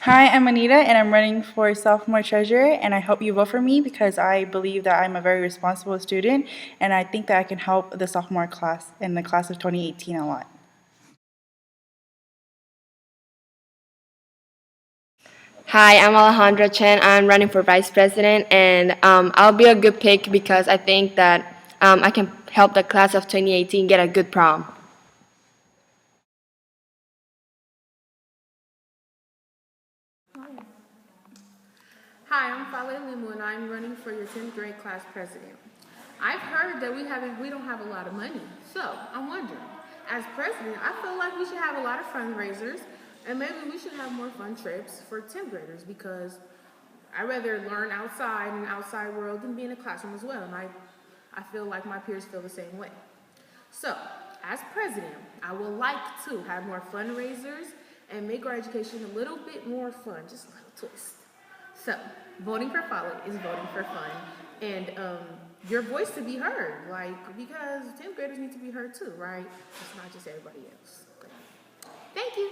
Hi, I'm Anita, and I'm running for sophomore treasurer, and I hope you vote for me because I believe that I'm a very responsible student, and I think that I can help the sophomore class and the class of 2018 a lot. Hi, I'm Alejandra Chen. I'm running for vice president, and I'll be a good pick because I think that I can help the class of 2018 get a good prom. Hi, I'm Fale Limu, and I'm running for your 10th grade class president. I've heard that we don't have a lot of money, so I'm wondering, as president, I feel like we should have a lot of fundraisers, and maybe we should have more fun trips for 10th graders because I rather learn outside in the outside world than be in a classroom as well, and I feel like my peers feel the same way. So, as president, I would like to have more fundraisers and make our education a little bit more fun, just a little twist. So, voting for Follow is voting for fun, and your voice to be heard, like because 10th graders need to be heard too, right? It's not just everybody else. Thank you.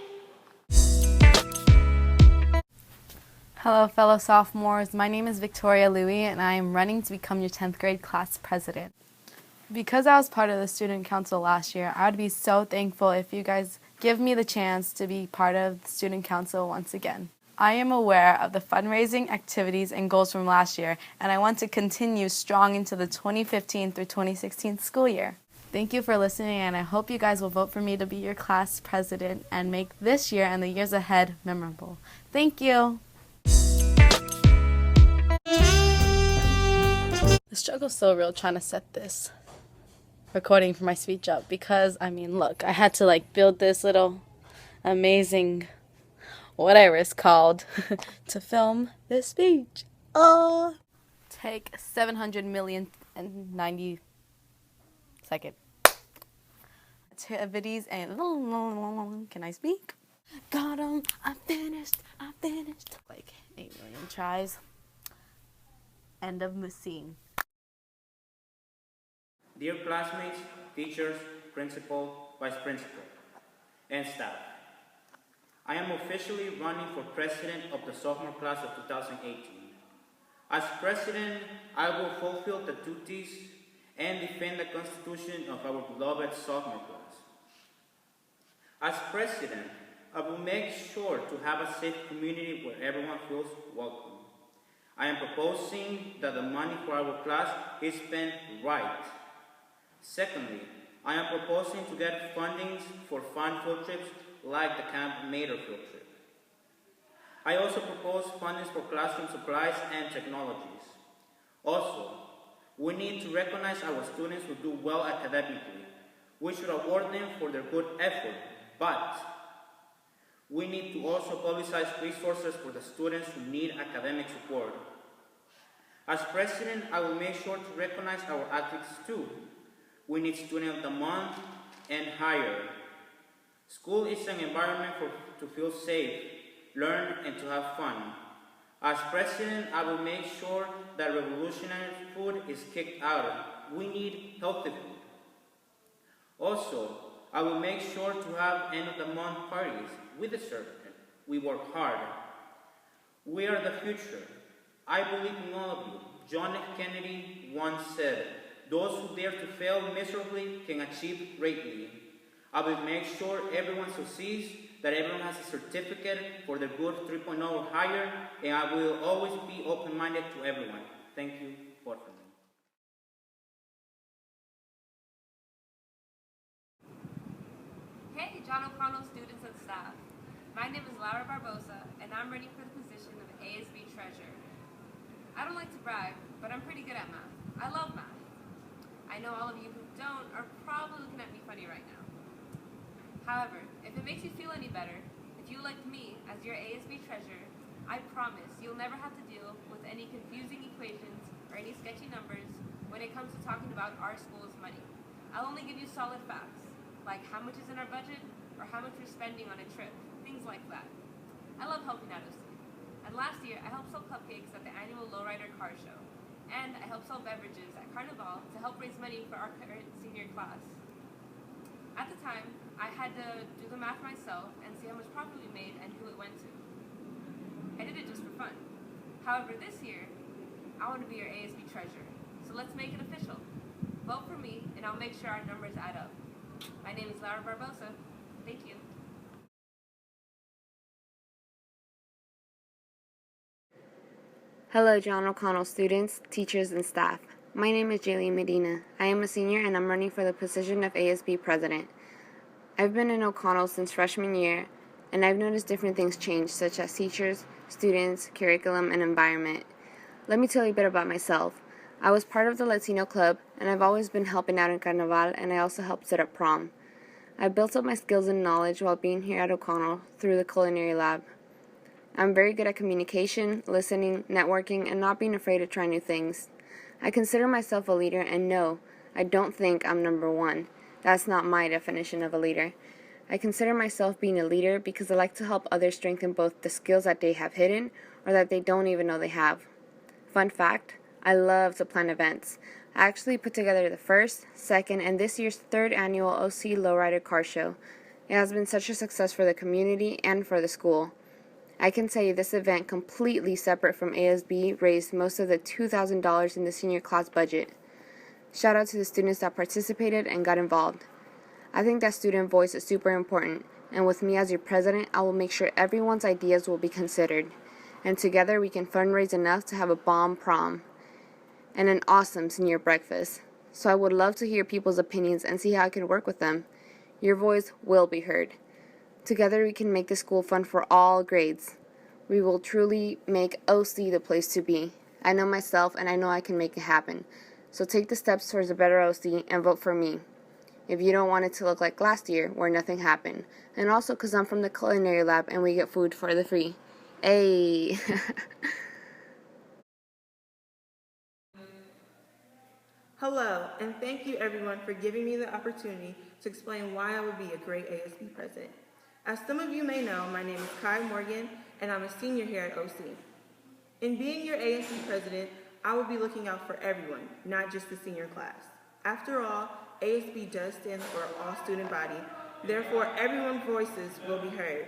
Hello, fellow sophomores. My name is Victoria Louie, and I am running to become your 10th grade class president. Because I was part of the student council last year, I would be so thankful if you guys give me the chance to be part of the student council once again. I am aware of the fundraising activities and goals from last year, and I want to continue strong into the 2015 through 2016 school year. Thank you for listening, and I hope you guys will vote for me to be your class president and make this year and the years ahead memorable. Thank you. The struggle's so real trying to set this recording for my speech up because, look, I had to build this little amazing whatever it's called to film this speech. Oh, take 700,000,090 second activities and can I speak? Got 'em, I finished, like 8 million tries. End of the scene. Dear classmates, teachers, principal, vice principal, and staff, I am officially running for president of the sophomore class of 2018. As president, I will fulfill the duties and defend the Constitution of our beloved sophomore class. As president, I will make sure to have a safe community where everyone feels welcome. I am proposing that the money for our class is spent right. Secondly, I am proposing to get fundings for fun field trips like the Camp Mater field trip. I also propose fundings for classroom supplies and technologies. Also, we need to recognize our students who do well academically. We should award them for their good effort, but we need to also publicize resources for the students who need academic support. As president, I will make sure to recognize our athletes too. We need Student of the Month and higher. School is an environment to feel safe, learn, and to have fun. As president, I will make sure that revolutionary food is kicked out. We need healthy food. Also, I will make sure to have end of the month parties. We deserve it. We work hard. We are the future. I believe in all of you. John F. Kennedy once said, "Those who dare to fail miserably can achieve greatly." I will make sure everyone succeeds, that everyone has a certificate for their good 3.0 or higher, and I will always be open-minded to everyone. Thank you for listening. Hey, John O'Connell students and staff. My name is Laura Barbosa, and I'm running for the position of ASB treasurer. I don't like to brag, but I'm pretty good at math. I love math. I know all of you who don't are probably looking at me funny right now. However, if it makes you feel any better, if you elect me as your ASB treasurer, I promise you'll never have to deal with any confusing equations or any sketchy numbers when it comes to talking about our school's money. I'll only give you solid facts, like how much is in our budget or how much we're spending on a trip, things like that. I love helping out of students. And last year, I helped sell cupcakes at the annual Lowrider Car Show. And I helped sell beverages at Carnival to help raise money for our current senior class. At the time, I had to do the math myself and see how much profit we made and who it went to. I did it just for fun. However, this year, I want to be your ASB treasurer. So let's make it official. Vote for me, and I'll make sure our numbers add up. My name is Laura Barbosa. Thank you. Hello, John O'Connell students, teachers, and staff. My name is Jaylene Medina. I am a senior and I'm running for the position of ASB president. I've been in O'Connell since freshman year, and I've noticed different things change, such as teachers, students, curriculum, and environment. Let me tell you a bit about myself. I was part of the Latino club, and I've always been helping out in Carnaval, and I also helped set up prom. I've built up my skills and knowledge while being here at O'Connell through the culinary lab. I'm very good at communication, listening, networking, and not being afraid to try new things. I consider myself a leader, and no, I don't think I'm number one. That's not my definition of a leader. I consider myself being a leader because I like to help others strengthen both the skills that they have hidden or that they don't even know they have. Fun fact, I love to plan events. I actually put together the first, second, and this year's third annual OC Lowrider Car Show. It has been such a success for the community and for the school. I can tell you this event, completely separate from ASB, raised most of the $2,000 in the senior class budget. Shout out to the students that participated and got involved. I think that student voice is super important, and with me as your president, I will make sure everyone's ideas will be considered. And together we can fundraise enough to have a bomb prom and an awesome senior breakfast. So I would love to hear people's opinions and see how I can work with them. Your voice will be heard. Together we can make the school fun for all grades. We will truly make OC the place to be. I know myself and I know I can make it happen. So take the steps towards a better OC and vote for me. If you don't want it to look like last year where nothing happened. And also because I'm from the culinary lab and we get food for the free. Hey! Hello, and thank you everyone for giving me the opportunity to explain why I would be a great ASB president. As some of you may know, my name is Kai Morgan, and I'm a senior here at OC. In being your ASB president, I will be looking out for everyone, not just the senior class. After all, ASB does stand for all student body, therefore everyone's voices will be heard.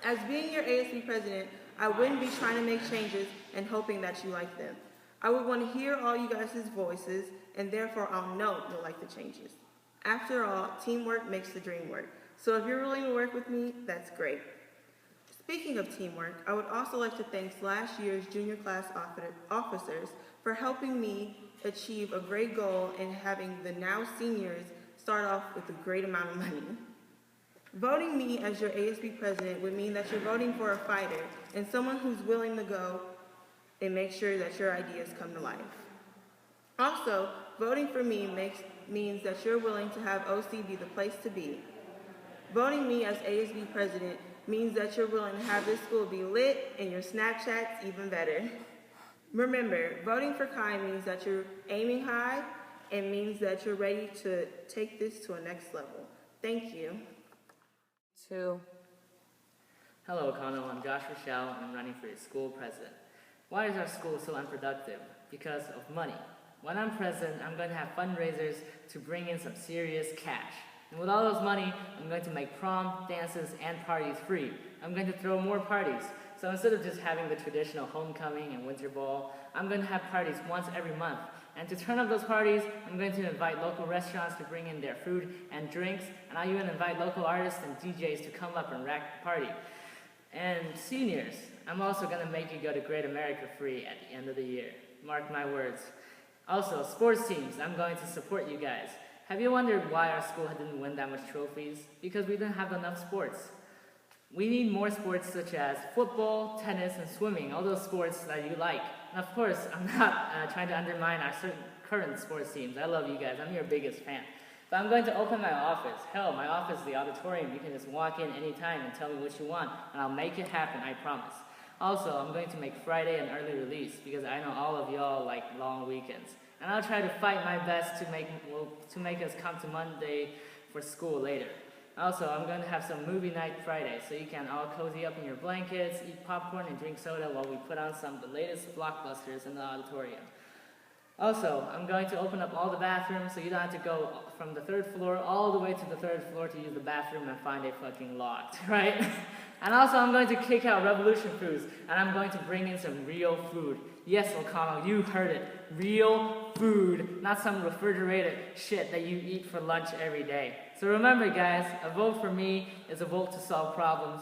As being your ASB president, I wouldn't be trying to make changes and hoping that you like them. I would want to hear all you guys' voices, and therefore I'll know you'll like the changes. After all, teamwork makes the dream work. So if you're willing to work with me, that's great. Speaking of teamwork, I would also like to thank last year's junior class officers for helping me achieve a great goal and having the now seniors start off with a great amount of money. Voting me as your ASB president would mean that you're voting for a fighter and someone who's willing to go and make sure that your ideas come to life. Also, voting for me means that you're willing to have OC be the place to be. Voting me as ASB president means that you're willing to have this school be lit and your Snapchats even better. Remember, voting for Kai means that you're aiming high and means that you're ready to take this to a next level. Thank you. Hello, O'Connell. I'm Josh Rochelle, and I'm running for your school president. Why is our school so unproductive? Because of money. When I'm president, I'm going to have fundraisers to bring in some serious cash. And with all those money, I'm going to make prom, dances, and parties free. I'm going to throw more parties. So instead of just having the traditional homecoming and winter ball, I'm going to have parties once every month. And to turn up those parties, I'm going to invite local restaurants to bring in their food and drinks, and I'll even invite local artists and DJs to come up and rack the party. And seniors, I'm also going to make you go to Great America free at the end of the year. Mark my words. Also, sports teams, I'm going to support you guys. Have you wondered why our school didn't win that much trophies? Because we didn't have enough sports. We need more sports such as football, tennis, and swimming, all those sports that you like. And of course, I'm not trying to undermine our current sports teams. I love you guys. I'm your biggest fan. But I'm going to open my office. Hell, my office is the auditorium. You can just walk in anytime and tell me what you want, and I'll make it happen, I promise. Also, I'm going to make Friday an early release because I know all of y'all like long weekends. And I'll try to fight my best to make us come to Monday for school later. Also, I'm going to have some movie night Friday, so you can all cozy up in your blankets, eat popcorn, and drink soda while we put on some of the latest blockbusters in the auditorium. Also, I'm going to open up all the bathrooms so you don't have to go from the 3rd floor all the way to the 3rd floor to use the bathroom and find it fucking locked, right? And also, I'm going to kick out Revolution Foods, and I'm going to bring in some real food. Yes, O'Connell, you heard it. Real food, not some refrigerated shit that you eat for lunch every day. So remember, guys, a vote for me is a vote to solve problems.